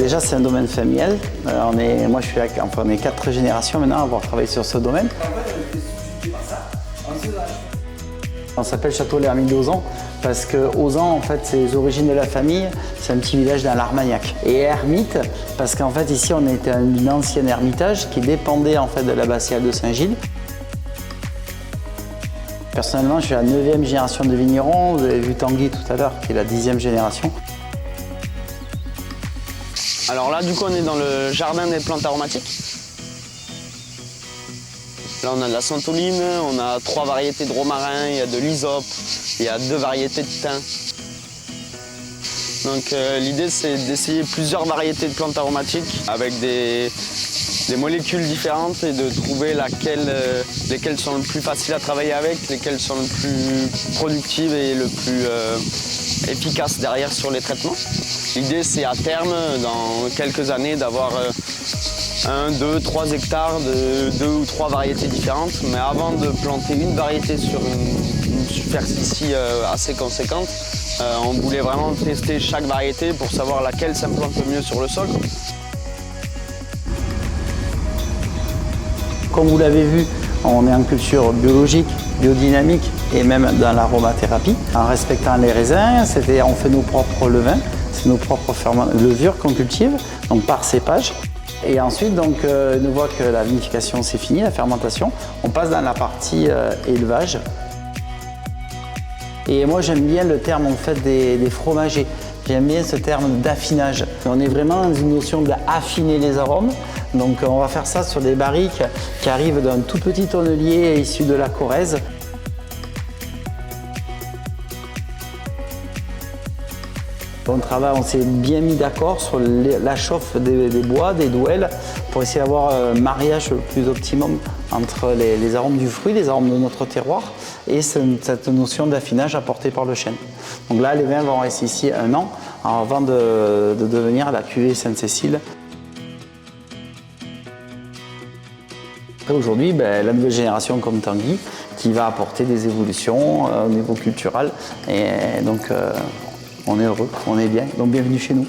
Déjà, c'est un domaine familial. Moi, on est 4 générations maintenant à avoir travaillé sur ce domaine. On s'appelle Château l'Hermite d'Auzan parce que Auzan, en fait, c'est les origines de la famille. C'est un petit village dans l'Armagnac. Et Hermite parce qu'en fait, ici, on était un ancien ermitage qui dépendait en fait de l'abbatiale de Saint-Gilles. Personnellement, je suis la 9e génération de vignerons. Vous avez vu Tanguy tout à l'heure, qui est la 10e génération. Alors là, du coup, on est dans le jardin des plantes aromatiques. Là, on a de la santoline, on a 3 variétés de romarin, il y a de l'hysope, il y a 2 variétés de thym. Donc l'idée, c'est d'essayer plusieurs variétés de plantes aromatiques avec des molécules différentes et de trouver lesquelles sont le plus faciles à travailler avec, lesquelles sont le plus productives et le plus efficaces derrière sur les traitements. L'idée, c'est à terme, dans quelques années, d'avoir 1, 2, 3 hectares de 2 ou 3 variétés différentes. Mais avant de planter une variété sur une superficie assez conséquente, on voulait vraiment tester chaque variété pour savoir laquelle s'implante le mieux sur le sol. Comme vous l'avez vu, on est en culture biologique, biodynamique et même dans l'aromathérapie. En respectant les raisins, on fait nos propres levains, c'est nos propres levures qu'on cultive, donc par cépage. Et ensuite, donc, une fois que la vinification c'est fini, la fermentation, on passe dans la partie élevage. Et moi j'aime bien le terme en fait des fromagers. J'aime bien ce terme d'affinage. On est vraiment dans une notion d'affiner les arômes. Donc on va faire ça sur des barriques qui arrivent d'un tout petit tonnelier issu de la Corrèze. On s'est bien mis d'accord sur la chauffe des bois, des douelles, pour essayer d'avoir un mariage le plus optimum entre les arômes du fruit, les arômes de notre terroir et cette notion d'affinage apportée par le chêne. Donc là, les vins vont rester ici 1 an avant de devenir la cuvée Sainte-Cécile. Aujourd'hui, la nouvelle génération comme Tanguy qui va apporter des évolutions au niveau culturel et donc on est heureux, on est bien, donc bienvenue chez nous.